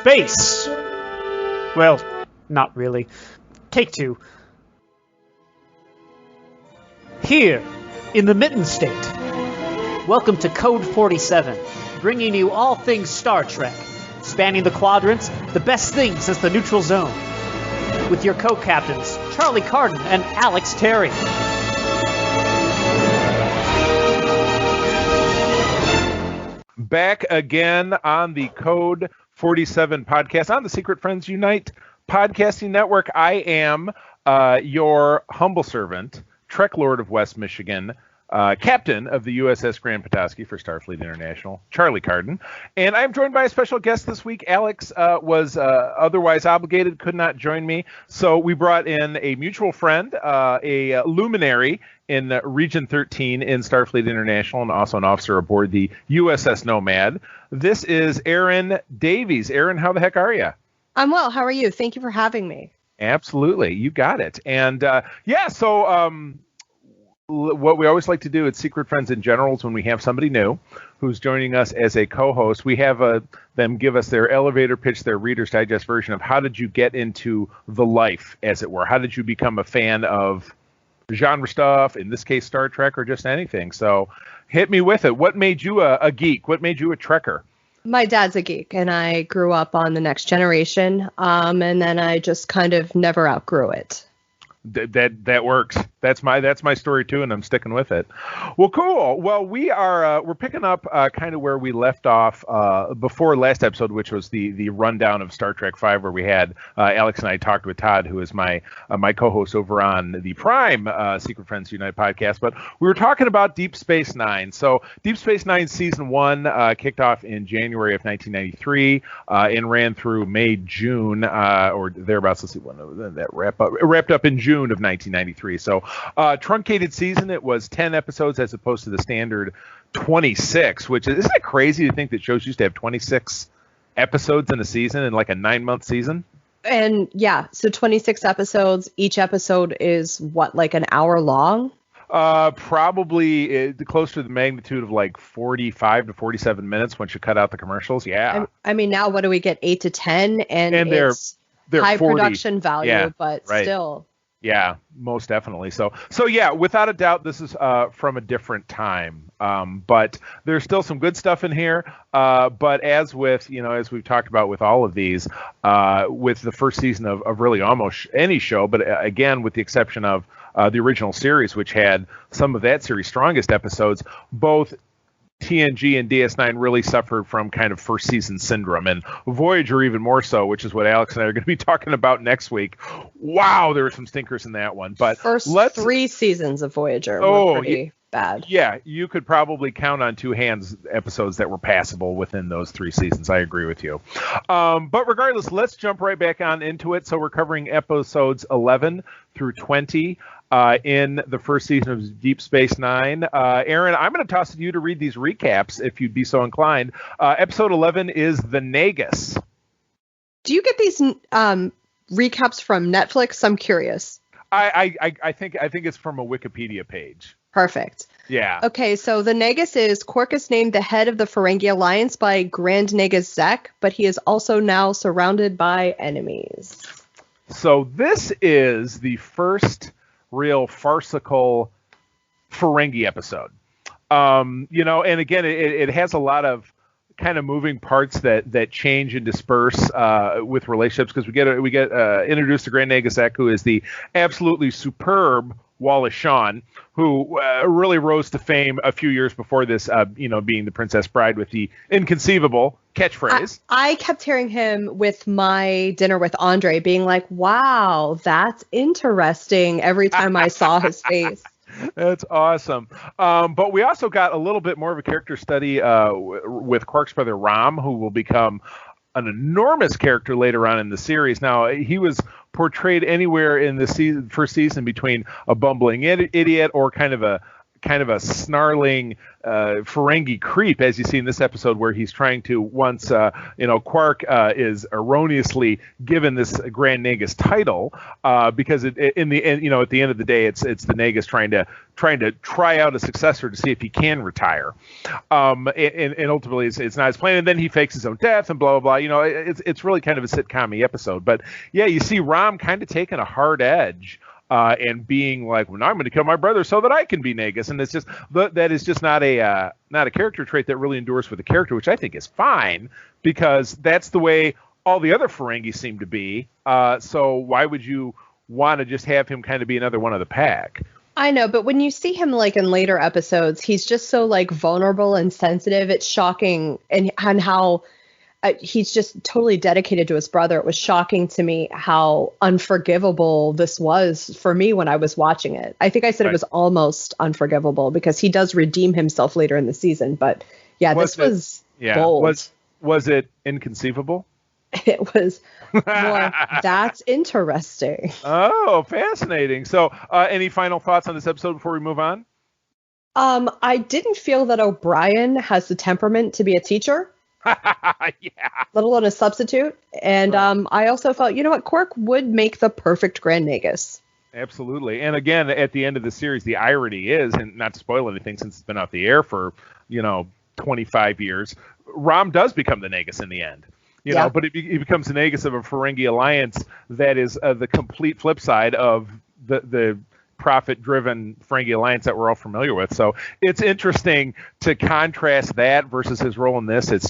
space. Well, not really. Take two. Here, in the Mitten State. Welcome to Code 47, bringing you all things Star Trek, spanning the quadrants, the best thing since the neutral zone. With your co-captains, Charlie Carden and Alex Terry. Back again on the Code 47 podcast on the Secret Friends Unite podcasting network. I am your humble servant, Trek Lord of West Michigan, captain of the USS Grand Petoskey for Starfleet International, Charlie Carden. And I'm joined by a special guest this week. Alex was otherwise obligated, could not join me. So we brought in a mutual friend, a luminary in Region 13 in Starfleet International, and also an officer aboard the USS Nomad. This is Erin Davies. Erin, how the heck are you? I'm well. How are you? Thank you for having me. Absolutely. You got it. And what we always like to do at Secret Friends in general is when we have somebody new who's joining us as a co-host, we have them give us their elevator pitch, their Reader's Digest version of how did you get into the life, as it were? How did you become a fan of genre stuff, in this case Star Trek, or just anything? So hit me with it. What made you a geek? What made you a Trekker? My dad's a geek, and I grew up on The Next Generation, and then I just kind of never outgrew it. That works. That's my story too, and I'm sticking with it. Well, cool. Well, we're picking up kind of where we left off before last episode, which was the rundown of Star Trek V, where we had Alex and I talked with Todd, who is my co-host over on the Prime Secret Friends Unite podcast. But we were talking about Deep Space Nine. So Deep Space Nine season 1 kicked off in January of 1993 and ran through May, June, or thereabouts. Let's see when that wrapped up in June of 1993. So truncated season. It was 10 episodes as opposed to the standard 26, which isn't it crazy to think that shows used to have 26 episodes in a season in like a 9-month season? And yeah, so 26 episodes. Each episode is what, like an hour long? Probably close to the magnitude of like 45 to 47 minutes once you cut out the commercials. Yeah. I mean, now what do we get? 8 to 10, and it's they're high 40. Production value, yeah, but right. Still. Yeah, most definitely. So yeah, without a doubt, this is from a different time. But there's still some good stuff in here. But as with, as we've talked about with all of these, with the first season of really almost any show, but again, with the exception of the original series, which had some of that series' strongest episodes, both TNG and DS9 really suffered from kind of first season syndrome, and Voyager even more so, which is what Alex and I are going to be talking about next week. Wow, there were some stinkers in that one. But first 3 seasons of Voyager were pretty bad. Yeah, you could probably count on 2 hands episodes that were passable within those 3 seasons. I agree with you. But regardless, let's jump right back on into it. So we're covering episodes 11 through 20. In the first season of Deep Space Nine. Erin, I'm going to toss it to you to read these recaps, if you'd be so inclined. Episode 11 is The Nagus. Do you get these recaps from Netflix? I'm curious. I think it's from a Wikipedia page. Perfect. Yeah. Okay, so the Nagus is Quark is named the head of the Ferengi Alliance by Grand Nagus Zek, but he is also now surrounded by enemies. So this is the first real farcical Ferengi episode. And again, it has a lot of kind of moving parts that change and disperse with relationships, because we get introduced to Grand Nagus Zek, who is the absolutely superb Wallace Shawn, who really rose to fame a few years before this, being the Princess Bride with the inconceivable catchphrase. I kept hearing him with my dinner with Andre being like, wow, that's interesting every time I saw his face. That's awesome. But we also got a little bit more of a character study with Quark's brother Rom, who will become an enormous character later on in the series. Now, he was portrayed anywhere in the first season between a bumbling idiot or kind of kind of a snarling Ferengi creep, as you see in this episode, where he's trying to once Quark is erroneously given this Grand Nagus title because in the end, at the end of the day, it's the Nagus trying to try out a successor to see if he can retire, and ultimately it's not his plan, and then he fakes his own death and blah blah blah. It's really kind of a sitcom-y episode, but yeah, you see Rom kind of taking a hard edge. And being like, well, now I'm going to kill my brother so that I can be Nagus, and it's just that is just not a character trait that really endures for the character, which I think is fine because that's the way all the other Ferengi seem to be. So why would you want to just have him kind of be another one of the pack? I know, but when you see him like in later episodes, he's just so like vulnerable and sensitive. It's shocking, and how. He's just totally dedicated to his brother. It was shocking to me how unforgivable this was for me when I was watching it. I think I said It was almost unforgivable because he does redeem himself later in the season. But yeah, this was bold. Was it inconceivable? It was more, that's interesting. Oh, fascinating. So any final thoughts on this episode before we move on? I didn't feel that O'Brien has the temperament to be a teacher. Yeah. Let alone a substitute. And right. I also felt, Quark would make the perfect Grand Nagus. Absolutely. And again, at the end of the series, the irony is, and not to spoil anything since it's been off the air for, 25 years, Rom does become the Nagus in the end. But he becomes the Nagus of a Ferengi alliance that is the complete flip side of the profit-driven Ferengi alliance that we're all familiar with. So it's interesting to contrast that versus his role in this. It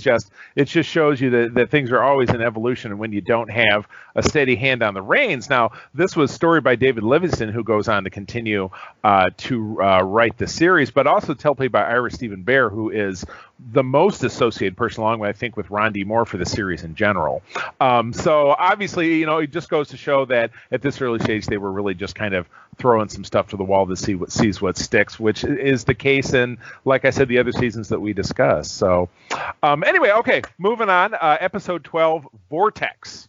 just shows you that things are always in evolution, and when you don't have a steady hand on the reins. Now, this was story by David Livingston, who goes on to continue to write the series, but also teleplay by Ira Stephen Bear, who is the most associated person, along with, I think, with Ron D. Moore for the series in general. So obviously, it just goes to show that at this early stage, they were really just kind of throwing some stuff to the wall to see what sticks, which is the case in, like I said, the other seasons that we discussed. So anyway, okay, moving on. Episode 12, Vortex.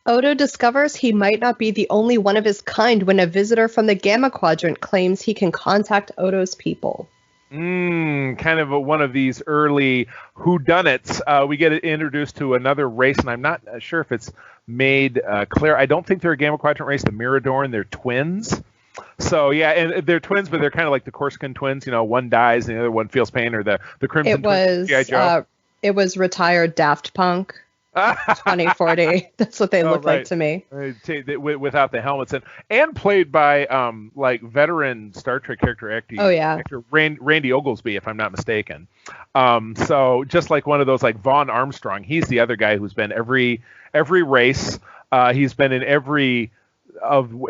Odo discovers he might not be the only one of his kind when a visitor from the Gamma Quadrant claims he can contact Odo's people. Kind of one of these early whodunits. We get introduced to another race, and I'm not sure if it's made clear. I don't think they're a Gamma Quadrant race, the Miradorn. They're twins. So, yeah, and they're twins, but they're kind of like the Corsican twins. One dies and the other one feels pain, or the Crimson twins. It was retired Daft Punk. 2040. That's what they look like to me. Without the helmets and played by veteran Star Trek character actor Randy Oglesby, if I'm not mistaken. So just like one of those like Vaughn Armstrong, he's the other guy who's been every race. He's been in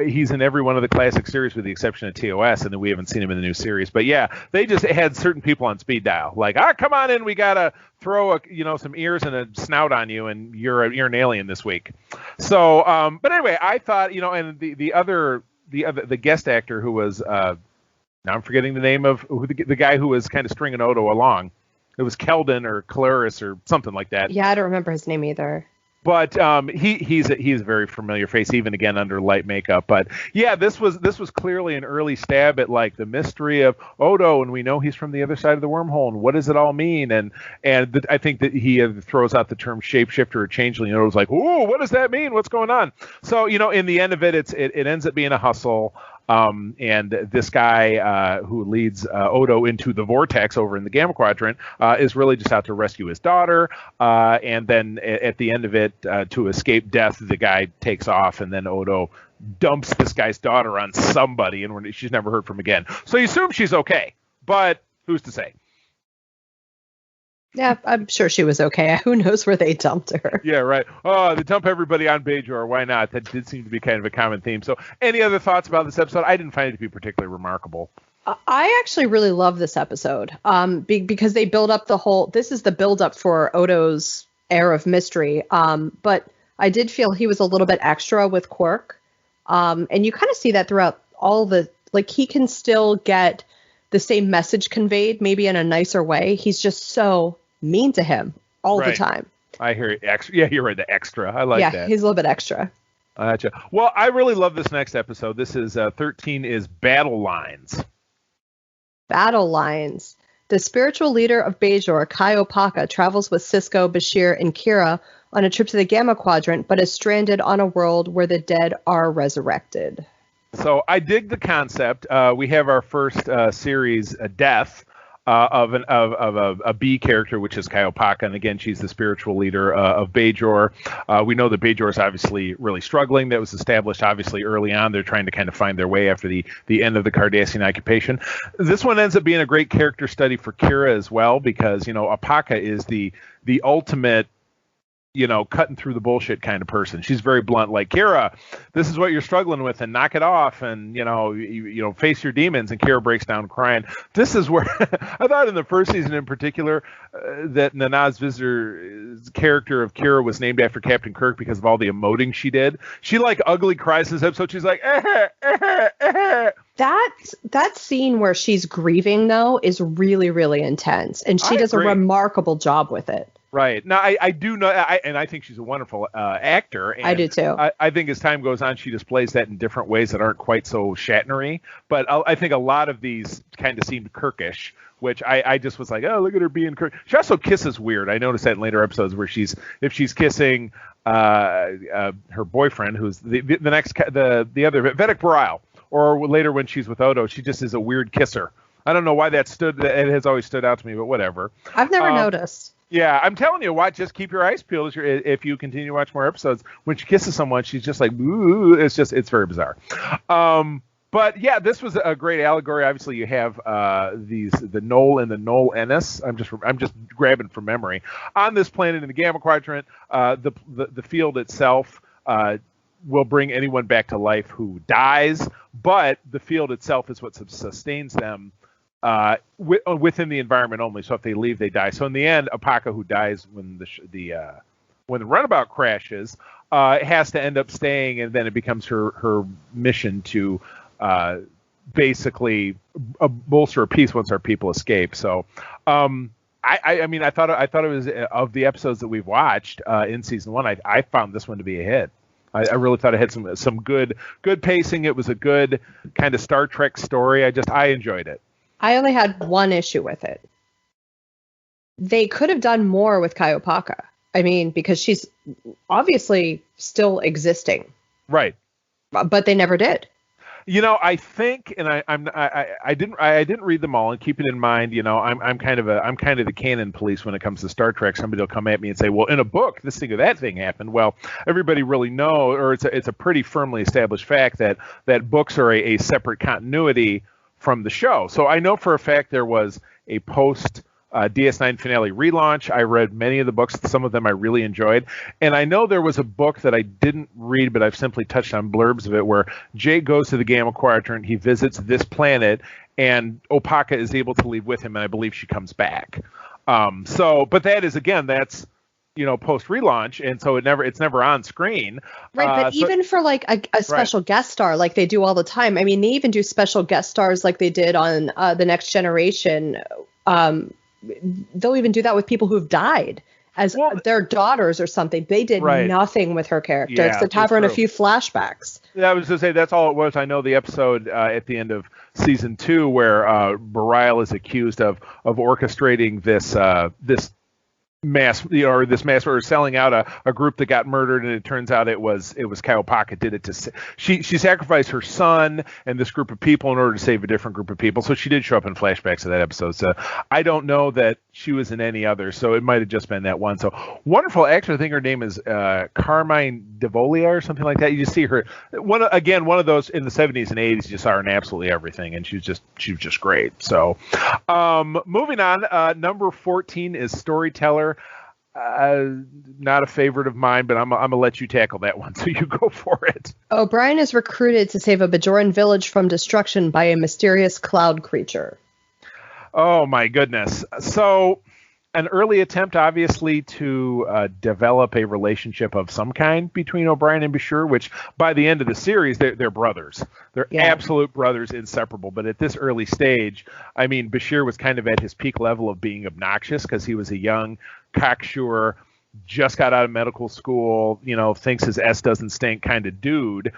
he's in every one of the classic series with the exception of TOS, and then we haven't seen him in the new series. But yeah, they just had certain people on speed dial, like, come on in, we gotta throw some ears and a snout on you, and you're an alien this week. So, but anyway, I thought and the guest actor who was now I'm forgetting the name of the guy who was kind of stringing Odo along. It was Keldon or Claris or something like that. Yeah, I don't remember his name either. But he's a very familiar face, even again under light makeup. But yeah, this was clearly an early stab at like the mystery of Odo, and we know he's from the other side of the wormhole, and what does it all mean? And I think that he throws out the term shapeshifter or changeling, and Odo's like, "Ooh, what does that mean? What's going on?" So in the end of it, it ends up being a hustle. And this guy who leads Odo into the vortex over in the Gamma Quadrant is really just out to rescue his daughter. And then at the end of it, to escape death, the guy takes off, and then Odo dumps this guy's daughter on somebody, and she's never heard from again. So you assume she's okay, but who's to say? Yeah, I'm sure she was okay. Who knows where they dumped her? Yeah, right. Oh, they dump everybody on Bajor. Why not? That did seem to be kind of a common theme. So any other thoughts about this episode? I didn't find it to be particularly remarkable. I actually really love this episode because they build up this is the build up for Odo's air of mystery. But I did feel he was a little bit extra with Quark. And you kind of see that throughout all he can still get the same message conveyed, maybe in a nicer way. He's just so mean to him all the time. I hear it. Extra. Yeah, you're right. The extra. I like that. Yeah, he's a little bit extra. Gotcha. Well, I really love this next episode. This is 13 is Battle Lines. Battle lines. The spiritual leader of Bajor, Kai Opaka, travels with Sisko, Bashir, and Kira on a trip to the Gamma Quadrant, but is stranded on a world where the dead are resurrected. So I dig the concept. We have our first series, Death, of a B character, which is Kai Opaka, and again, she's the spiritual leader of Bajor. We know that Bajor is obviously really struggling. That was established obviously early on. They're trying to kind of find their way after the end of the Cardassian occupation. This one ends up being a great character study for Kira as well, because Opaka is the ultimate, cutting through the bullshit kind of person. She's very blunt, like, Kira, this is what you're struggling with, and knock it off, and face your demons. And Kira breaks down crying. This is where I thought in the first season in particular that Nanaz Visitor's character of Kira was named after Captain Kirk because of all the emoting she did. She like ugly cries this episode. She's like, That scene where she's grieving though is really, really intense, and she does a remarkable job with it. Right. Now, I do know, and I think she's a wonderful actor. And I do too. I think as time goes on, she displays that in different ways that aren't quite so Shatnery. But I think a lot of these kind of seemed Kirkish, which I just was like, oh, look at her being Kirk. She also kisses weird. I noticed that in later episodes where if she's kissing her boyfriend, who's the other Vedic Bareil, or later when she's with Odo, she just is a weird kisser. I don't know why it has always stood out to me, but whatever. I've never noticed. Yeah, I'm telling you, just keep your eyes peeled if you continue to watch more episodes. When she kisses someone, she's just like, ooh, it's very bizarre. But yeah, this was a great allegory. Obviously, you have the Knoll and the Knoll Ennis. I'm just grabbing from memory. On this planet in the Gamma Quadrant, the field itself will bring anyone back to life who dies, but the field itself is what sustains them. Within the environment only. So if they leave, they die. So in the end, Opaka, who dies when the runabout crashes, has to end up staying, and then it becomes her mission to basically bolster peace once our people escape. So I mean, I thought it was, of the episodes that we've watched in season 1, I found this one to be a hit. I really thought it had some good pacing. It was a good kind of Star Trek story. I enjoyed it. I only had one issue with it. They could have done more with Kai Opaka. I mean, because she's obviously still existing. Right. But they never did. I think, and I didn't read them all, and keep it in mind, I'm kind of the canon police when it comes to Star Trek. Somebody will come at me and say, well, in a book, this thing or that thing happened. Well, everybody really knows, or it's a pretty firmly established fact that books are a separate continuity from the show. So I know for a fact there was a post DS9 finale relaunch. I read many of the books. Some of them I really enjoyed. And I know there was a book that I didn't read, but I've simply touched on blurbs of it, where Jake goes to the Gamma Quadrant, he visits this planet, and Opaka is able to leave with him, and I believe she comes back. But that is, again, that's post relaunch, and so it's never on screen. Right, but even for like a special guest star, like they do all the time. I mean, they even do special guest stars like they did on The Next Generation. They'll even do that with people who've died as their daughters or something. They did nothing with her character except have her in a few flashbacks. Yeah, I was going to say that's all it was. I know the episode at the end of season 2 where Bareil is accused of orchestrating this or selling out a group that got murdered, and it turns out it was Kai Opaka did it to she sacrificed her son and this group of people in order to save a different group of people. So she did show up in flashbacks of that episode. So I don't know that she was in any other, so it might have just been that one. So wonderful actor. I think her name is Carmine Devolia or something like that. You just see her one of those in the 70s and 80s. You saw her in absolutely everything, and she was just great. So moving on, number 14 is Storyteller. Not a favorite of mine, but I'm gonna let you tackle that one, so you go for it. O'Brien is recruited to save a Bajoran village from destruction by a mysterious cloud creature. Oh my goodness. So an early attempt, obviously, to develop a relationship of some kind between O'Brien and Bashir, which by the end of the series, they're brothers. They're absolute brothers, inseparable. But at this early stage, I mean, Bashir was kind of at his peak level of being obnoxious because he was a young, cocksure, just got out of medical school, thinks his S doesn't stink kind of dude.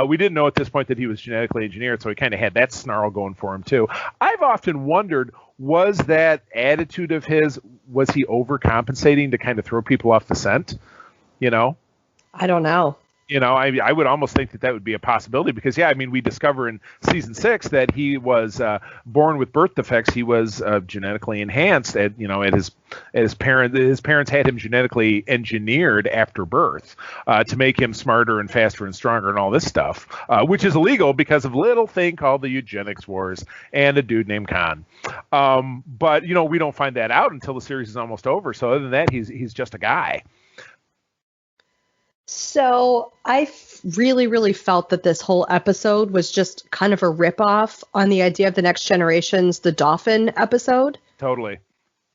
We didn't know at this point that he was genetically engineered, so he kind of had that snarl going for him too. I've often wondered, was that attitude of his, was he overcompensating to kind of throw people off the scent? I don't know. I would almost think that would be a possibility because, we discover in season 6 that he was born with birth defects. He was genetically enhanced at his parents had him genetically engineered after birth to make him smarter and faster and stronger and all this stuff, which is illegal because of a little thing called the eugenics wars and a dude named Khan. But we don't find that out until the series is almost over. So other than that, he's just a guy. So I really, really felt that this whole episode was just kind of a ripoff on the idea of The Next Generation's The Dolphin episode. Totally.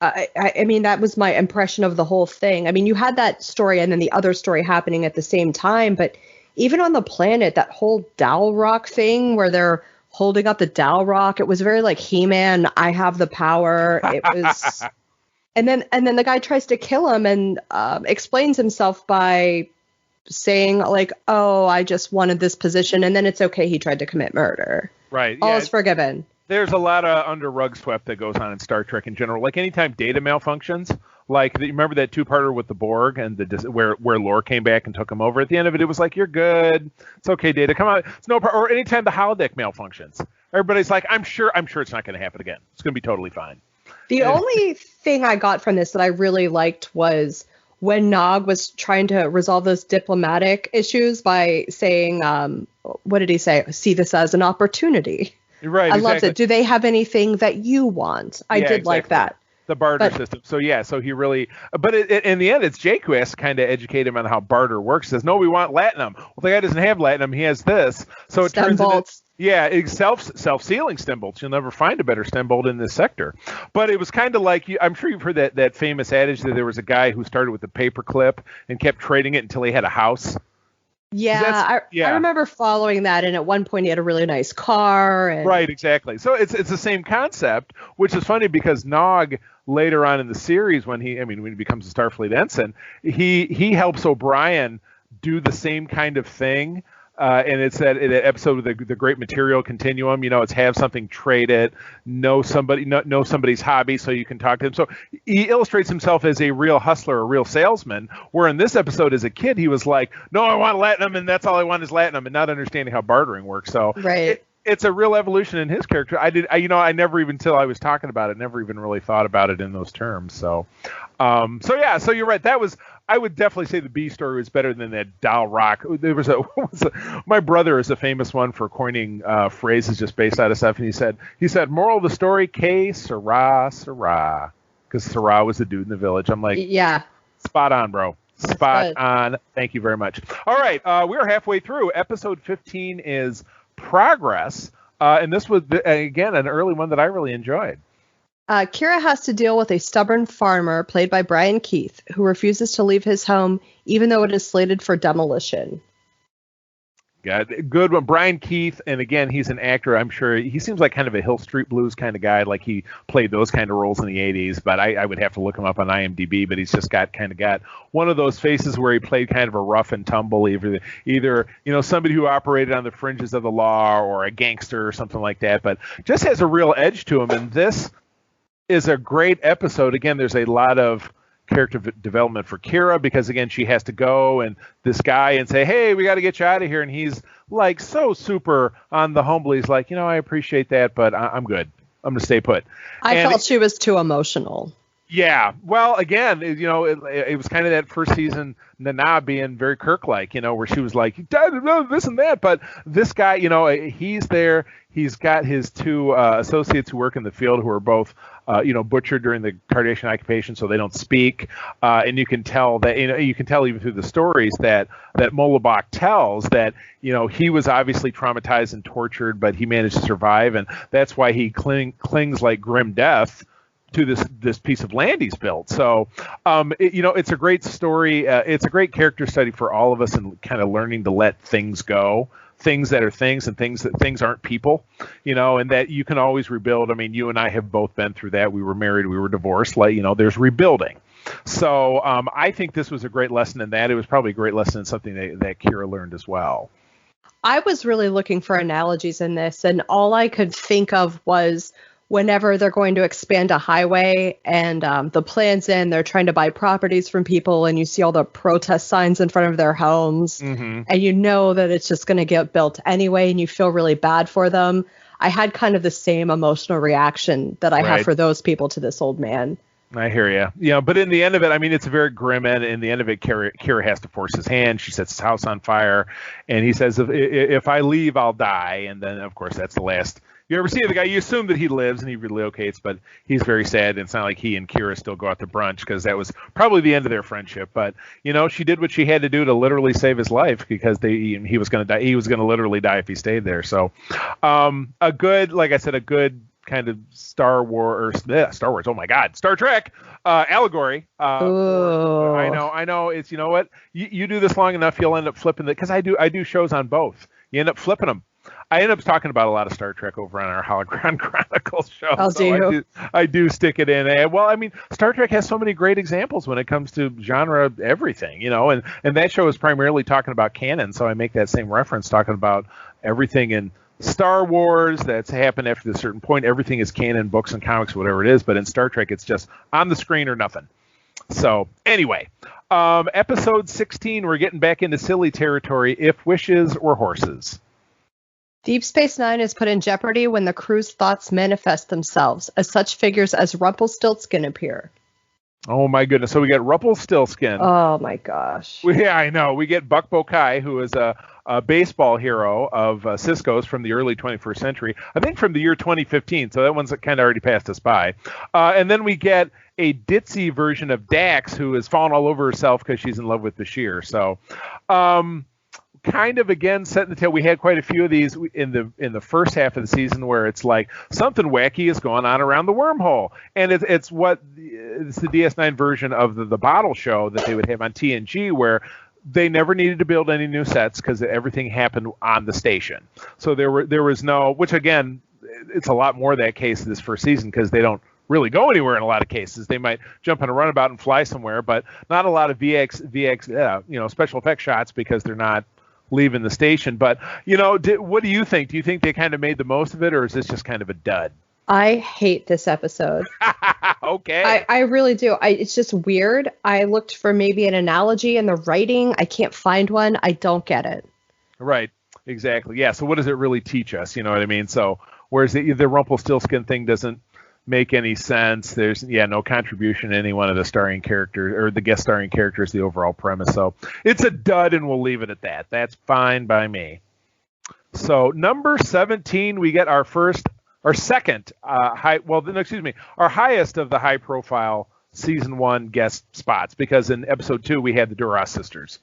I mean, that was my impression of the whole thing. I mean, you had that story and then the other story happening at the same time. But even on the planet, that whole Dowel Rock thing where they're holding up the Dowel Rock, it was very like He-Man, I have the power. It was. and then the guy tries to kill him and explains himself by saying like, oh, I just wanted this position, and then it's okay, he tried to commit murder. Right. All is forgiven. There's a lot of under rug swept that goes on in Star Trek in general. Like anytime data malfunctions, like remember that 2-parter with the Borg and where Lore came back and took him over. At the end of it, it was like, you're good. It's okay, Data. Come on. It's no problem. Or anytime the holodeck malfunctions, everybody's like, I'm sure it's not going to happen again. It's going to be totally fine. The only thing I got from this that I really liked was when Nog was trying to resolve those diplomatic issues by saying, what did he say? See this as an opportunity. Right. I loved it. Do they have anything that you want? I did like that. The barter system. So he really, but in the end, it's Jake who has to kind of educate him on how barter works. He says, no, we want latinum. Well, the guy doesn't have latinum. He has this. So it turns into, it's self-sealing stem bolts. You'll never find a better stem bolt in this sector. But it was kind of like, I'm sure you've heard that famous adage that there was a guy who started with a paper clip and kept trading it until he had a house. Yeah, I remember following that, and at one point he had a really nice car. Right, exactly. So it's the same concept, which is funny because Nog later on in the series, when he becomes a Starfleet ensign, he helps O'Brien do the same kind of thing. And it's that episode of the Great Material Continuum. It's have something, trade it, know somebody's hobby so you can talk to him. So he illustrates himself as a real hustler, a real salesman. Where in this episode, as a kid, he was like, "No, I want latinum, and that's all I want is latinum," and not understanding how bartering works. So right. It's a real evolution in his character. I never even, until I was talking about it, never even really thought about it in those terms. So you're right. I would definitely say the B story was better than that Dowel Rock. There was my brother is a famous one for coining phrases just based out of stuff. And he said, moral of the story, K, Sarah, because Sarah was the dude in the village. I'm like, yeah, spot on, bro. Spot on. Thank you very much. All right. We're halfway through. Episode 15 is Progress. And this was, again, an early one that I really enjoyed. Kira has to deal with a stubborn farmer played by Brian Keith, who refuses to leave his home even though it is slated for demolition. Yeah, good one. Brian Keith, and again, he's an actor. I'm sure he seems like kind of a Hill Street Blues kind of guy, like he played those kind of roles in the 80s, but I would have to look him up on IMDb, but he's just got one of those faces where he played kind of a rough and tumble, either somebody who operated on the fringes of the law or a gangster or something like that, but just has a real edge to him, and this is a great episode. Again, there's a lot of character development for Kira because, again, she has to go and this guy and say, hey, we got to get you out of here. And he's like so super on the humble. He's like, I appreciate that, but I'm good. I'm going to stay put. I felt she was too emotional. Yeah. Well, again, it was kind of that first season Nana being very Kirk-like, where she was like, this and that. But this guy, he's there. He's got his two associates who work in the field who are both, butchered during the Kardashian occupation, so they don't speak. And you can tell that, you can tell even through the stories that Molobach tells that, he was obviously traumatized and tortured, but he managed to survive. And that's why he clings like grim death to this piece of land he's built. So, it's a great story. It's a great character study for all of us and kind of learning to let things go. Things that are things and things aren't people, and that you can always rebuild. I mean, you and I have both been through that. We were married, we were divorced, there's rebuilding. So I think this was a great lesson in that. It was probably a great lesson in something that Kira learned as well. I was really looking for analogies in this, and all I could think of was whenever they're going to expand a highway and the plan's in, they're trying to buy properties from people, and you see all the protest signs in front of their homes, and you know that it's just going to get built anyway, and you feel really bad for them. I had kind of the same emotional reaction that I have for those people to this old man. I hear you. Yeah, but in the end of it, I mean, it's a very grim end. In the end of it, Kira has to force his hand. She sets his house on fire, and he says, "If I leave, I'll die." And then, of course, that's the last. You ever see the guy? You assume that he lives and he relocates, but he's very sad. And it's not like he and Kira still go out to brunch, because that was probably the end of their friendship. But she did what she had to do to literally save his life, because he was going to die. He was going to literally die if he stayed there. So, a good kind of Star Wars. Oh my God, Star Trek allegory. I know. It's, you know what? You do this long enough, you'll end up flipping it, because I do shows on both. You end up flipping them. I end up talking about a lot of Star Trek over on our Holocron Chronicles show. I do stick it in. And, well, I mean, Star Trek has so many great examples when it comes to genre everything, and that show is primarily talking about canon, so I make that same reference, talking about everything in Star Wars that's happened after a certain point. Everything is canon, books and comics, whatever it is, but in Star Trek, it's just on the screen or nothing. So, anyway, episode 16, we're getting back into silly territory. If wishes were horses. Deep Space Nine is put in jeopardy when the crew's thoughts manifest themselves, as such figures as Rumpelstiltskin appear. Oh my goodness! So we got Rumpelstiltskin. Oh my gosh! Yeah, I know. We get Buck Bokai, who is a baseball hero of Cisco's from the early 21st century. I think from the year 2015. So that one's kind of already passed us by. And then we get a ditzy version of Dax, who has fallen all over herself because she's in love with Bashir. So, kind of again setting the tail. We had quite a few of these in the first half of the season, where it's like something wacky is going on around the wormhole, and it's the DS9 version of the bottle show that they would have on TNG, where they never needed to build any new sets because everything happened on the station. So there was no, which again, it's a lot more that case this first season, because they don't really go anywhere in a lot of cases. They might jump on a runabout and fly somewhere, but not a lot of VX special effects shots, because they're not leaving the station. But what do you think? Do you think they kind of made the most of it, or is this just kind of a dud? I hate this episode. Okay. I really do. It's just weird. I looked for maybe an analogy in the writing. I can't find one. I don't get it. Right. Exactly. Yeah. So what does it really teach us? You know what I mean? So whereas the Rumpelstiltskin thing doesn't make any sense. There's no contribution to any one of the starring characters or the guest starring characters, the overall premise. So it's a dud, and we'll leave it at that. That's fine by me. So number 17, we get our second our highest of the high profile season 1 guest spots, because in episode 2 we had the Duras sisters.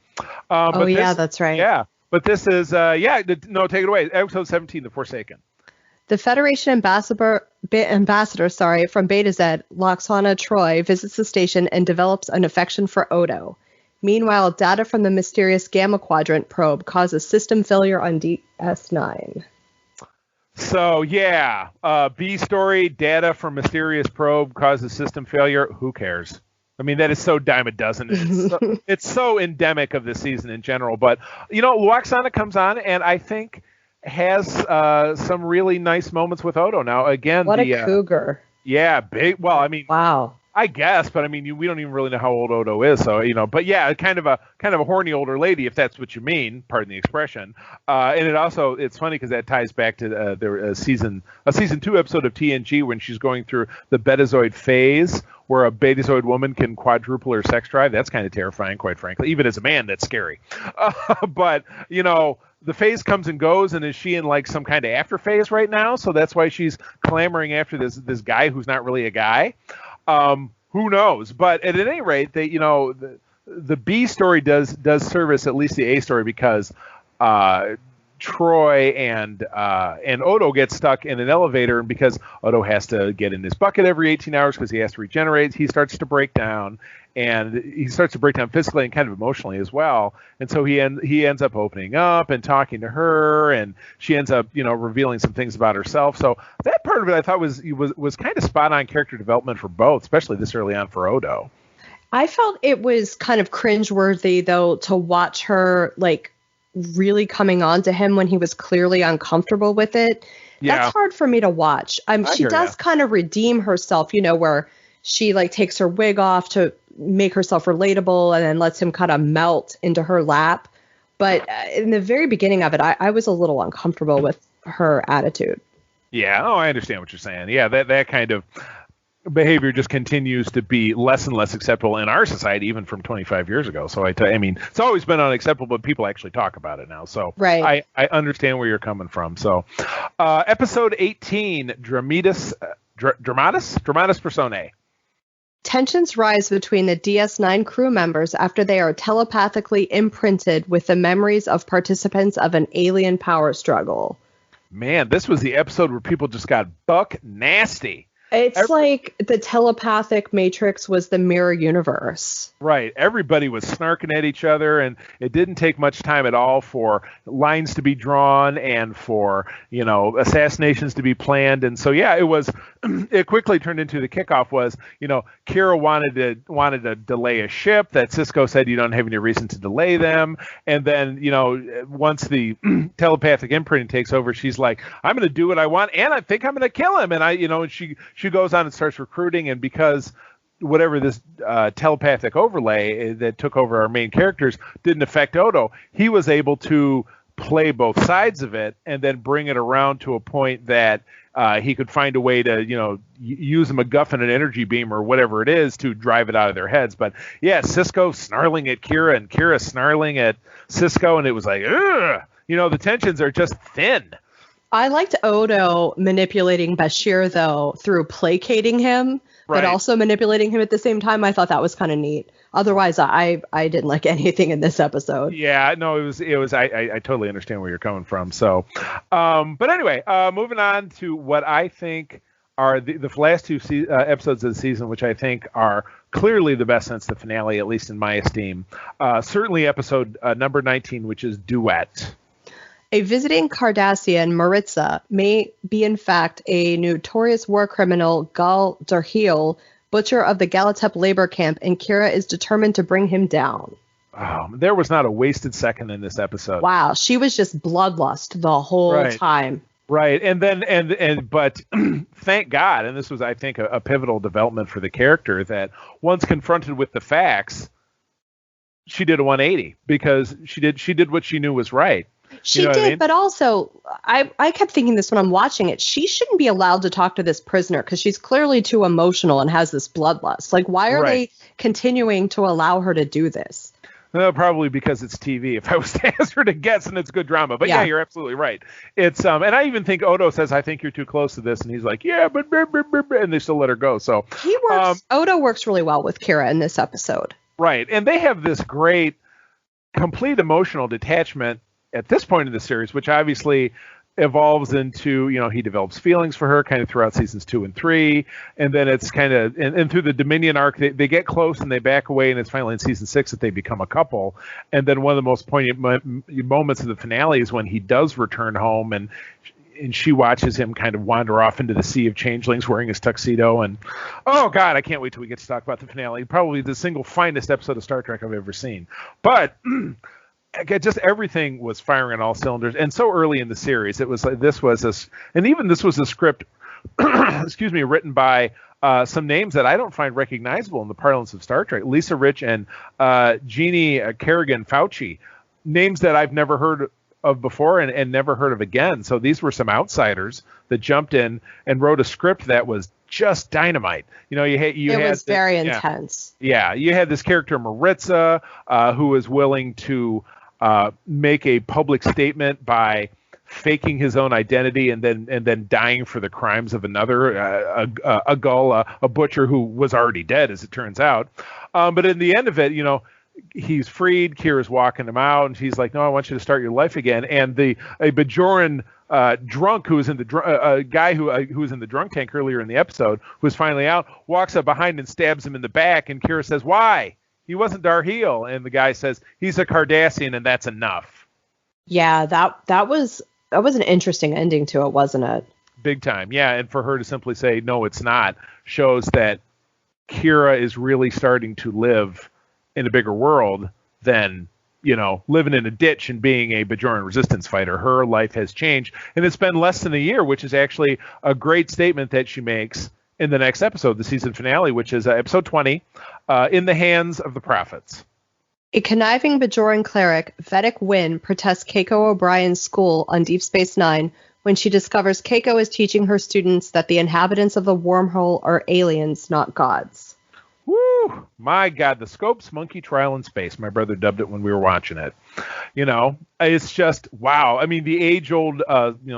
That's right. Yeah. But this is take it away. Episode 17, The Forsaken. The Federation ambassador from Beta Z, Loxana Troy, visits the station and develops an affection for Odo. Meanwhile, data from the mysterious Gamma Quadrant probe causes system failure on DS9. So, B story, data from mysterious probe causes system failure. Who cares? I mean, that is so dime a dozen. It's so endemic of this season in general. But, Loxana comes on, and I think has some really nice moments with Odo. Now, again, what a cougar. Yeah, big. Well, I mean, wow. I guess, but I mean, we don't even really know how old Odo is, so But yeah, kind of a horny older lady, if that's what you mean. Pardon the expression. And it's funny because that ties back to a season 2 episode of TNG when she's going through the Betazoid phase, where a Betazoid woman can quadruple her sex drive. That's kind of terrifying, quite frankly. Even as a man, that's scary. But the phase comes and goes, and is she in like some kind of after phase right now? So that's why she's clamoring after this guy who's not really a guy. Who knows? But at any rate, the B story does service at least the A story, because Troy and Odo get stuck in an elevator, and because Odo has to get in his bucket every 18 hours because he has to regenerate, he starts to break down. And he starts to break down physically and kind of emotionally as well. And so he ends up opening up and talking to her, and she ends up, revealing some things about herself. So that part of it I thought was kind of spot on character development for both, especially this early on for Odo. I felt it was kind of cringeworthy, though, to watch her like really coming on to him when he was clearly uncomfortable with it. Yeah. That's hard for me to watch. She does kind of redeem herself, where she like takes her wig off to make herself relatable and then lets him kind of melt into her lap. But in the very beginning of it, I was a little uncomfortable with her attitude. Yeah. Oh, I understand what you're saying. Yeah, that kind of behavior just continues to be less and less acceptable in our society, even from 25 years ago. So I mean, it's always been unacceptable, but people actually talk about it now. So right. I understand where you're coming from. So episode 18, Dramatis Personae. Tensions rise between the DS9 crew members after they are telepathically imprinted with the memories of participants of an alien power struggle. Man, this was the episode where people just got buck nasty. It's like the telepathic matrix was the mirror universe. Right. Everybody was snarking at each other, and it didn't take much time at all for lines to be drawn and for, assassinations to be planned. And so, yeah, it quickly turned into the kickoff was, Kira wanted to delay a ship that Cisco said you don't have any reason to delay them. And then, once the telepathic imprinting takes over, she's like, I'm going to do what I want, and I think I'm going to kill him. And she goes on and starts recruiting, and because whatever this telepathic overlay that took over our main characters didn't affect Odo, he was able to play both sides of it and then bring it around to a point that he could find a way to, use a MacGuffin, an energy beam or whatever it is to drive it out of their heads. But yeah, Cisco snarling at Kira and Kira snarling at Cisco, and it was like, ugh! The tensions are just thin. I liked Odo manipulating Bashir, though, through placating him, but also manipulating him at the same time. I thought that was kind of neat. Otherwise, I didn't like anything in this episode. Yeah, no, it was. I totally understand where you're coming from. So, but anyway, moving on to what I think are the last two episodes of the season, which I think are clearly the best since the finale, at least in my esteem. Certainly episode number 19, which is Duet. A visiting Cardassian, Maritza, may be in fact a notorious war criminal, Gal Darheil, butcher of the Galatep labor camp, and Kira is determined to bring him down. There was not a wasted second in this episode. Wow, she was just bloodlust the whole time. Right, and then but thank God, and this was, I think, a pivotal development for the character, that once confronted with the facts, she did a 180 because she did what she knew was right. She did, but also, I kept thinking this when I'm watching it. She shouldn't be allowed to talk to this prisoner because she's clearly too emotional and has this bloodlust. Like, why are they continuing to allow her to do this? Probably because it's TV. If I was to ask her to guess, and it's good drama. But yeah, you're absolutely right. It's and I even think Odo says, "I think you're too close to this," and he's like, "Yeah, but," and they still let her go. So he works. Odo works really well with Kira in this episode. Right, and they have this great, complete emotional detachment at this point in the series, which obviously evolves into, he develops feelings for her kind of throughout seasons 2 and 3. And then it's kind of, and through the Dominion arc, they get close and they back away. And it's finally in season 6 that they become a couple. And then one of the most poignant moments of the finale is when he does return home and she watches him kind of wander off into the sea of changelings wearing his tuxedo. And, oh, God, I can't wait till we get to talk about the finale. Probably the single finest episode of Star Trek I've ever seen. But just everything was firing on all cylinders, and so early in the series, it was like this was a script, excuse me, written by some names that I don't find recognizable in the parlance of Star Trek. Lisa Rich and Jeannie Kerrigan Fauci, names that I've never heard of before and never heard of again. So these were some outsiders that jumped in and wrote a script that was just dynamite. It was very intense. Yeah, you had this character Maritza, who was willing to make a public statement by faking his own identity and then dying for the crimes of another, a Gull, a butcher who was already dead, as it turns out. But in the end of it, he's freed. Kira's walking him out, and she's like, "No, I want you to start your life again." And a Bajoran drunk who was in the guy who was in the drunk tank earlier in the episode, who was finally out, walks up behind and stabs him in the back. And Kira says, "Why? He wasn't Darheil." And the guy says, "He's a Cardassian, and that's enough." Yeah, that was an interesting ending to it, wasn't it? Big time, yeah. And for her to simply say, "No, it's not," shows that Kira is really starting to live in a bigger world than, living in a ditch and being a Bajoran resistance fighter. Her life has changed, and it's been less than a year, which is actually a great statement that she makes in the next episode, the season finale, which is episode 20, In the Hands of the Prophets. A conniving Bajoran cleric, Vedic Wynn, protests Keiko O'Brien's school on Deep Space Nine when she discovers Keiko is teaching her students that the inhabitants of the wormhole are aliens, not gods. Woo! My God, the Scopes Monkey Trial in Space. My brother dubbed it when we were watching it. It's just, wow. I mean, the age-old,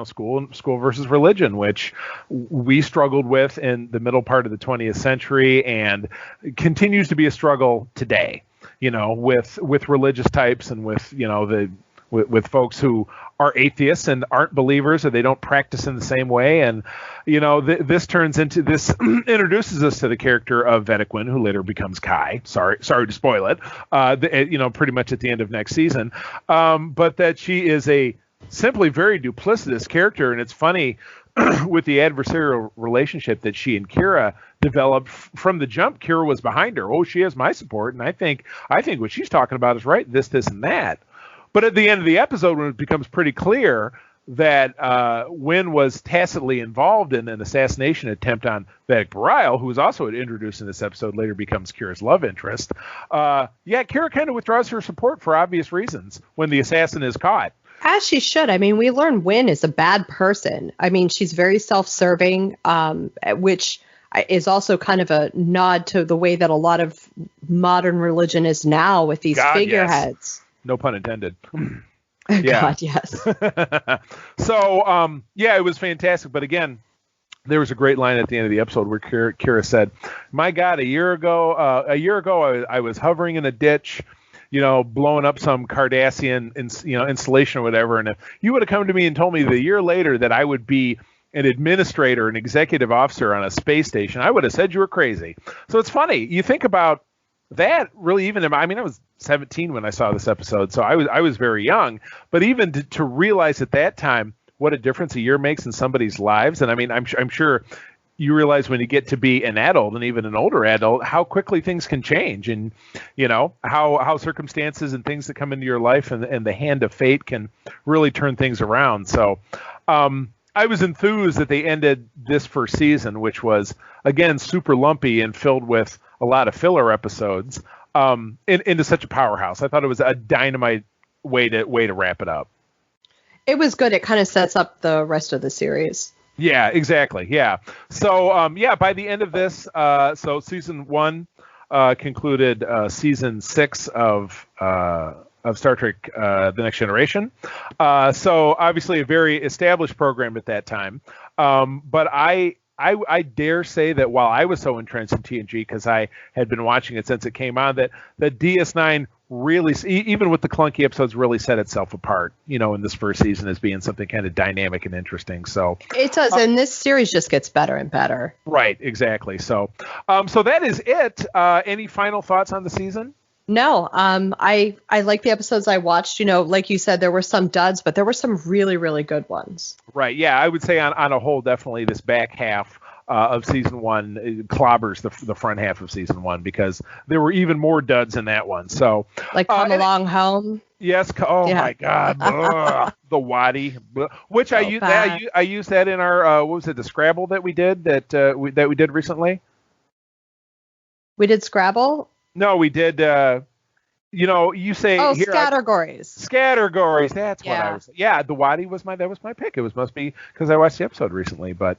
school versus religion, which we struggled with in the middle part of the 20th century and continues to be a struggle today, with religious types and with folks who are atheists and aren't believers, or they don't practice in the same way. And, this introduces us to the character of Vedic Wynn, who later becomes Kai. Sorry to spoil it, pretty much at the end of next season. But that she is a simply very duplicitous character. And it's funny with the adversarial relationship that she and Kira developed from the jump. Kira was behind her. Oh, she has my support. And I think what she's talking about is right. This, and that. But at the end of the episode, when it becomes pretty clear that Wynn was tacitly involved in an assassination attempt on Vedic Bareil, who was also introduced in this episode, later becomes Kira's love interest. Kira kind of withdraws her support for obvious reasons when the assassin is caught. As she should. I mean, we learn Wynn is a bad person. I mean, she's very self-serving, which is also kind of a nod to the way that a lot of modern religion is now with these figureheads. Yes. No pun intended. God, yes. So, it was fantastic. But again, there was a great line at the end of the episode where Kira said, "My God, a year ago, I was hovering in a ditch, blowing up some Cardassian, installation or whatever. And if you would have come to me and told me that a year later that I would be an administrator, an executive officer on a space station, I would have said you were crazy." So it's funny. You think about that really, I was 17 when I saw this episode, so I was very young. But even to realize at that time what a difference a year makes in somebody's lives, and I mean, I'm sure you realize when you get to be an adult and even an older adult, how quickly things can change, and how circumstances and things that come into your life and the hand of fate can really turn things around. So I was enthused that they ended this first season, which was again super lumpy and filled with a lot of filler episodes, into such a powerhouse. I thought it was a dynamite way to wrap it up. It was good. It kind of sets up the rest of the series. Yeah, exactly. Yeah. So, by the end of this, so season 1 concluded season 6 of Star Trek: The Next Generation. So obviously a very established program at that time. But I dare say that while I was so entrenched in TNG, because I had been watching it since it came on, that DS9 really, even with the clunky episodes, really set itself apart, in this first season as being something kind of dynamic and interesting. So it does, and this series just gets better and better. Right, exactly. So, so that is it. Any final thoughts on the season? No, I like the episodes I watched. Like you said, there were some duds, but there were some really, really good ones. Right. Yeah, I would say on a whole, definitely this back half of season 1 clobbers the front half of season 1, because there were even more duds in that one. So like Come Along Home. Yes. Oh my God. Ugh, the Waddy, which so I used that in our what was it, the Scrabble that we did that we did recently. We did Scrabble. No, we did. You say Scattergories. Scattergories. That's what I was. Yeah, the Waddy was my pick. It must be because I watched the episode recently. But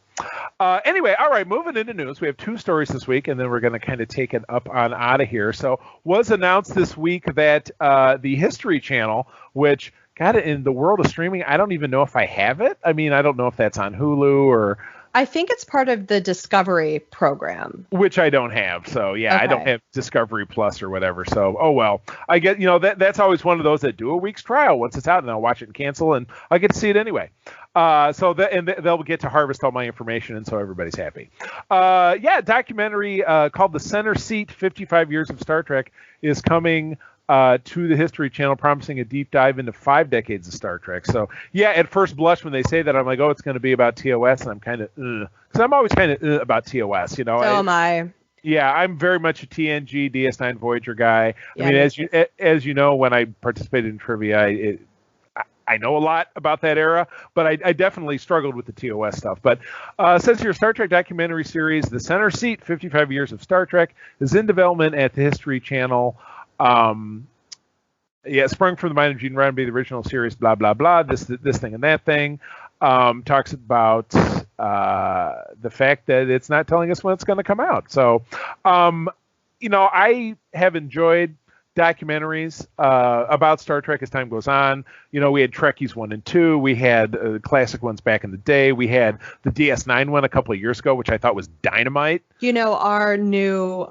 anyway, all right. Moving into news, we have 2 stories this week, and then we're going to kind of take it up on out of here. So, was announced this week that the History Channel, which got it in the world of streaming, I don't even know if I have it. I mean, I don't know if that's on Hulu or. I think it's part of the Discovery program. Which I don't have. So, yeah, okay. I don't have Discovery Plus or whatever. So, oh, well. I get, that's always one of those that do a week's trial once it's out, and I'll watch it and cancel, and I get to see it anyway. They'll get to harvest all my information, and so everybody's happy. Documentary called The Center Seat, 55 Years of Star Trek is coming to the History Channel, promising a deep dive into 5 decades of Star Trek. So, yeah, at first blush, when they say that, I'm like, oh, it's going to be about TOS, and I'm kind of, because I'm always kind of about TOS, So am I. Yeah, I'm very much a TNG DS9 Voyager guy. Yeah, I mean, me too. as you know, when I participated in trivia, I know a lot about that era, but I definitely struggled with the TOS stuff. But since your Star Trek documentary series, The Center Seat, 55 Years of Star Trek, is in development at the History Channel. Yeah, sprung from the mind of Gene Roddenberry, the original series, blah, blah, blah, this thing and that thing. Talks about the fact that it's not telling us when it's going to come out. So, I have enjoyed documentaries about Star Trek as time goes on. We had Trekkies 1 and 2. We had classic ones back in the day. We had the DS9 one a couple of years ago, which I thought was dynamite. Our new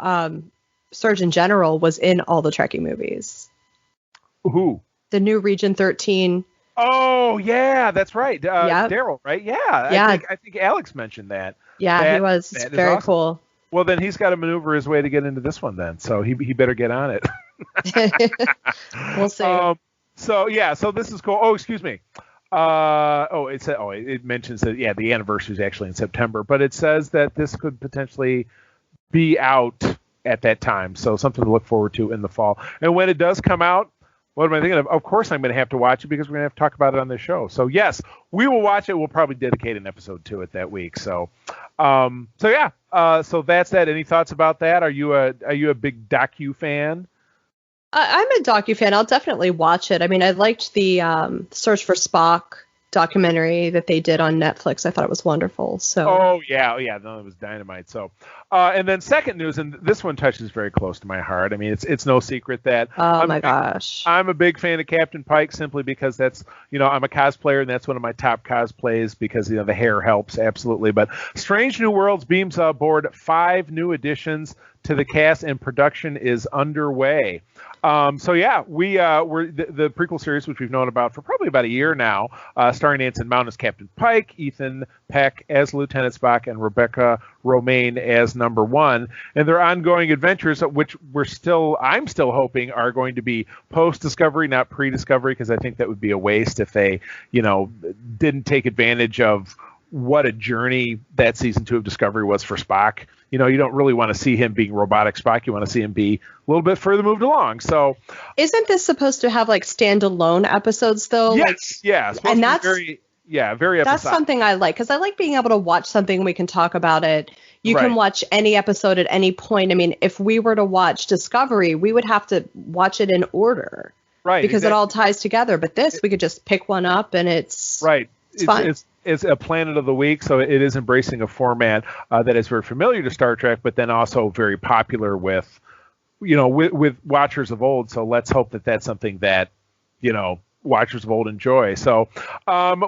Surgeon General was in all the Trekkie movies. Who? The new Region 13. Oh, yeah, that's right. Yep. Daryl, right? Yeah. I think Alex mentioned that. Yeah, he was very awesome. Cool. Well, then he's got to maneuver his way to get into this one then. So he better get on it. We'll see. So this is cool. Oh, excuse me. It mentions that, the anniversary is actually in September, but it says that this could potentially be out at that time. So something to look forward to in the fall. And when it does come out, what am I thinking of? Of course, I'm going to have to watch it because we're going to have to talk about it on the show. So yes, we will watch it. We'll probably dedicate an episode to it that week. So that's that. Any thoughts about that? Are you a big docu fan? I'm a docu fan. I'll definitely watch it. I mean, I liked the Search for Spock documentary that they did on Netflix. I thought it was wonderful. So. Oh yeah, no, it was dynamite. So, and then second news, and this one touches very close to my heart. I mean, it's no secret that my gosh, I'm a big fan of Captain Pike simply because that's I'm a cosplayer and that's one of my top cosplays because the hair helps absolutely. But Strange New Worlds beams aboard 5 new additions to the cast and production is underway. We're the prequel series, which we've known about for probably about a year now, starring Anson Mount as Captain Pike, Ethan Peck as Lieutenant Spock, and Rebecca Romaine as Number 1. And their ongoing adventures, which I'm still hoping are going to be post-Discovery, not pre-Discovery, because I think that would be a waste if they, didn't take advantage of what a journey that season 2 of Discovery was for Spock. You don't really want to see him being robotic Spock. You want to see him be a little bit further moved along. So, isn't this supposed to have standalone episodes though? Yes, and that's very episodic. That's something I like because I like being able to watch something and we can talk about it. You can watch any episode at any point. I mean, if we were to watch Discovery, we would have to watch it in order, right? Because it all ties together. But we could just pick one up and it's right. It's fun. It's a Planet of the Week, so it is embracing a format that is very familiar to Star Trek, but then also very popular with watchers of old. So let's hope that that's something that watchers of old enjoy. So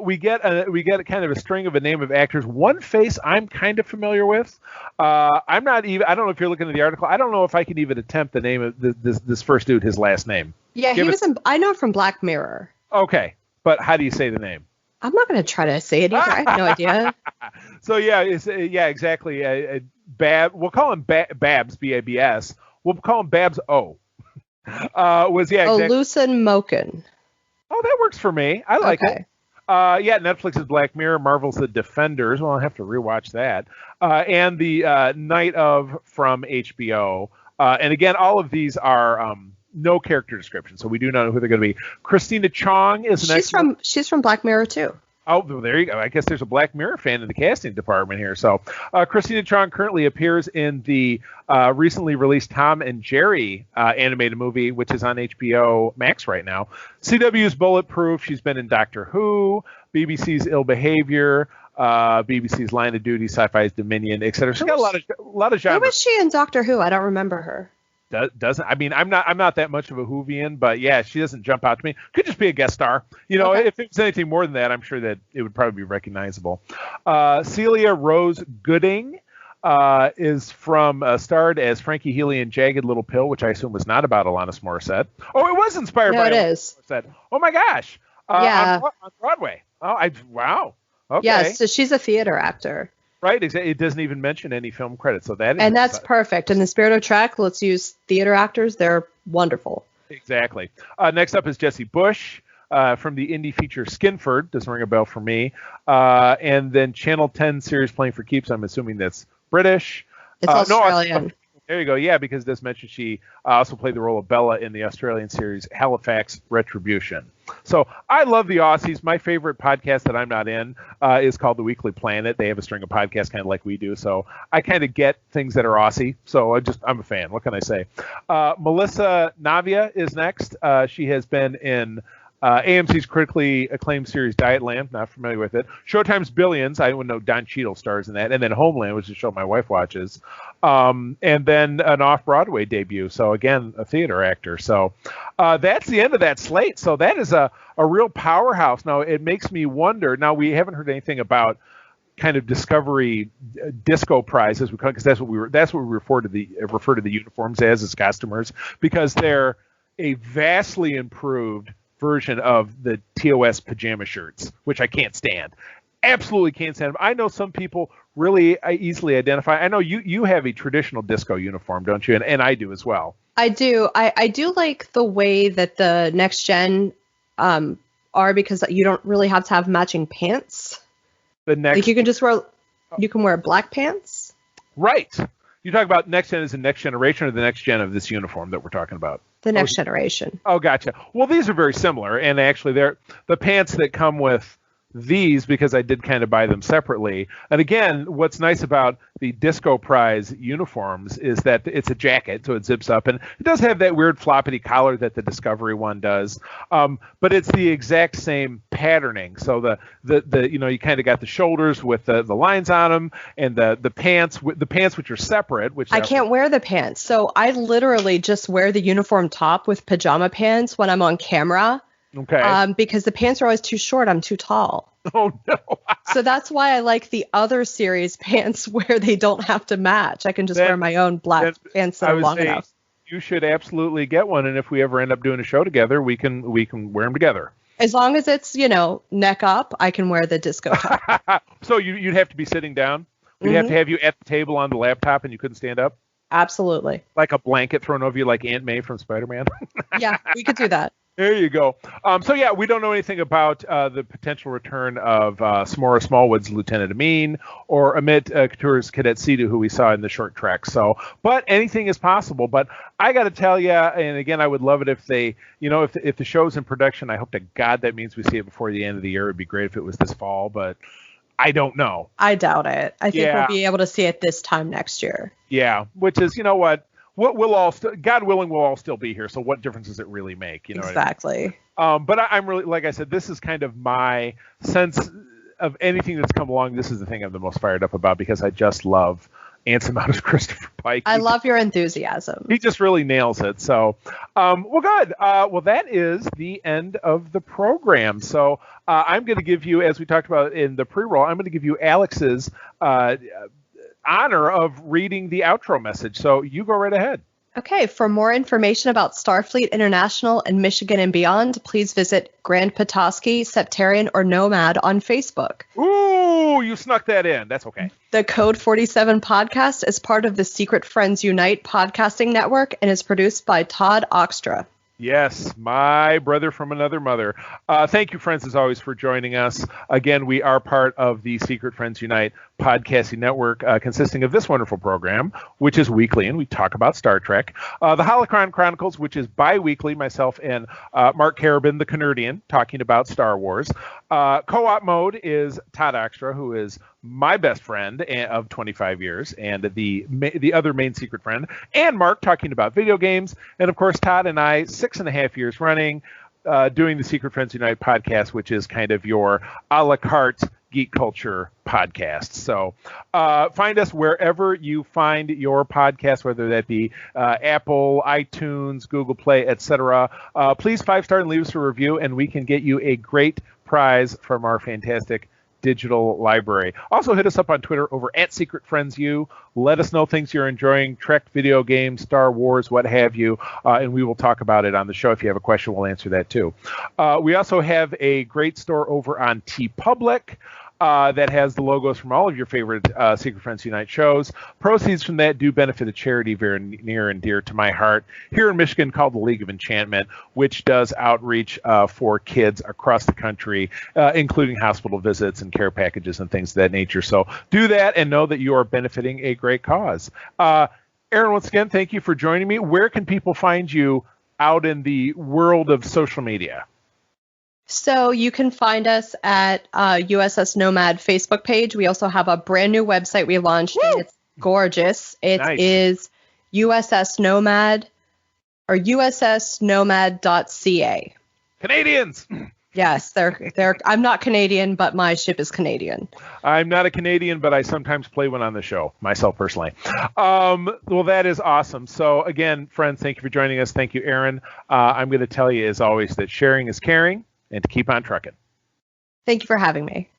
we get a kind of a string of a name of actors. One face I'm kind of familiar with. I don't know if you're looking at the article. I don't know if I can even attempt the name of this first dude. His last name. Yeah, I know him from Black Mirror. Okay, but how do you say the name? I'm not going to try to say it either. I have no idea. So exactly. We'll call him Babs, B-A-B-S. We'll call him Babs O. Exactly. Lucen Moken. Oh, that works for me. I like it. Netflix's Black Mirror, Marvel's The Defenders. Well, I'll have to rewatch that. And the Night of from HBO. And again, all of these are no character description, so we do not know who they're going to be. Christina Chong is she's from Black Mirror too. Oh, there you go. I guess there's a Black Mirror fan in the casting department here. So Christina Chong currently appears in the recently released Tom and Jerry animated movie, which is on HBO Max right now. CW's Bulletproof. She's been in Doctor Who, BBC's Ill Behavior, BBC's Line of Duty, Sci-Fi's Dominion, etc. She's got a lot of genres. Who was she in Doctor Who? I don't remember her. I'm not that much of a Whovian, but yeah, she doesn't jump out to me. Could just be a guest star. Okay. If it was anything more than that, I'm sure that it would probably be recognizable. Celia Rose Gooding is starred as Frankie Healy in Jagged Little Pill, which I assume was not about Alanis Morissette. Oh, it was inspired by Alanis Morissette. Oh my gosh. On Broadway. Oh, wow. Okay. Yeah, so she's a theater actor. Right, it doesn't even mention any film credits, so that's perfect. In the spirit of Trek, let's use theater actors; they're wonderful. Exactly. Next up is Jesse Bush from the indie feature Skinford. Doesn't ring a bell for me. And then Channel 10 series Playing for Keeps. I'm assuming that's British. It's Australian. There you go. Yeah, because this mentioned she also played the role of Bella in the Australian series Halifax Retribution. So I love the Aussies. My favorite podcast that I'm not in is called The Weekly Planet. They have a string of podcasts kind of like we do. So I kind of get things that are Aussie. So I'm a fan. What can I say? Melissa Navia is next. She has been in AMC's critically acclaimed series Dietland, not familiar with it. Showtime's Billions, I would know Don Cheadle stars in that. And then Homeland, which is a show my wife watches. And then an off-Broadway debut. So again, a theater actor. So that's the end of that slate. So that is a real powerhouse. Now, it makes me wonder. Now, we haven't heard anything about kind of Discovery disco prizes, because that's what we refer to the uniforms as costumers, because they're a vastly improved version of the TOS pajama shirts, which I can't stand. Absolutely can't stand them. I know some people really easily identify. I know you have a traditional disco uniform, don't you? And I do as well. I do. I do like the way that the next gen are, because you don't really have to have matching pants. Like you can wear black pants. Right. You talk about next gen as the next generation, or the next gen of this uniform that we're talking about? The next generation. Oh, gotcha. Well, these are very similar, and actually they're the pants that come with these, because I did kind of buy them separately. And again, what's nice about the Disco Prize uniforms is that it's a jacket, so it zips up, and it does have that weird floppity collar that the Discovery one does. But it's the exact same patterning. So the you kind of got the shoulders with the lines on them, and the pants which are separate. Which I can't wear the pants, so I literally just wear the uniform top with pajama pants when I'm on camera. Okay. Because the pants are always too short. I'm too tall. Oh, no. So that's why I like the other series pants where they don't have to match. I can just wear my own black pants that are long enough. You should absolutely get one. And if we ever end up doing a show together, we can wear them together. As long as it's, neck up, I can wear the disco top. So you'd have to be sitting down? We'd have to have you at the table on the laptop, and you couldn't stand up? Absolutely. Like a blanket thrown over you like Aunt May from Spider-Man? Yeah, we could do that. There you go. So yeah, we don't know anything about the potential return of Samora Smallwood's Lieutenant Amin, or Amit Katur's Cadet Sidhu, who we saw in the short track. So, but anything is possible. But I got to tell you, and again, I would love it if they, if the show's in production. I hope to God that means we see it before the end of the year. It'd be great if it was this fall, but I don't know. I doubt it. I think we'll be able to see it this time next year. Yeah, which is, what we'll all, God willing, we'll all still be here. So what difference does it really make? Exactly. What I mean? But I'm really, like I said, this is kind of my sense of anything that's come along. This is the thing I'm the most fired up about, because I just love Anson Mount as Christopher Pike. I love your enthusiasm. He just really nails it. So, well, good. Well, that is the end of the program. So I'm going to give you, as we talked about in the pre-roll, I'm going to give you Alex's honor of reading the outro message. So you go right ahead. Okay, for more information about Starfleet International and Michigan and beyond, please visit Grand Petoskey, Septarian, or Nomad on Facebook. Ooh, you snuck that in. That's okay. The Code 47 podcast is part of the Secret Friends Unite podcasting network and is produced by Todd Oxtra. Yes, my brother from another mother. Thank you, friends, as always, for joining us. Again, we are part of the Secret Friends Unite podcasting network, consisting of this wonderful program, which is weekly, and we talk about Star Trek. The Holocron Chronicles, which is bi-weekly, myself and Mark Carabin, the Canardian, talking about Star Wars. Co-op mode is Todd Oxtra, who is my best friend of 25 years, and the other main secret friend, and Mark, talking about video games. And of course, Todd and I, 6.5 years running, doing the Secret Friends Unite podcast, which is kind of your a la carte geek culture podcast. So find us wherever you find your podcast, whether that be Apple, iTunes, Google Play, etc. Please 5-star and leave us a review, and we can get you a great prize from our fantastic digital library. Also, hit us up on Twitter over @SecretFriendsU. Let us know things you're enjoying, Trek, video games, Star Wars, what have you, and we will talk about it on the show. If you have a question, we'll answer that too. We also have a great store over on TeePublic. That has the logos from all of your favorite Secret Friends Unite shows. Proceeds from that do benefit a charity very near and dear to my heart here in Michigan called the League of Enchantment, which does outreach for kids across the country, including hospital visits and care packages and things of that nature. So do that and know that you are benefiting a great cause. Aaron, once again, thank you for joining me. Where can people find you out in the world of social media? So you can find us at USS Nomad Facebook page. We also have a brand new website we launched, and it's gorgeous. It is USS Nomad or ussnomad.ca. Canadians! Yes, they're. I'm not Canadian, but my ship is Canadian. I'm not a Canadian, but I sometimes play one on the show, myself personally. Well, that is awesome. So again, friends, thank you for joining us. Thank you, Aaron. I'm going to tell you, as always, that sharing is caring, and to keep on trucking. Thank you for having me.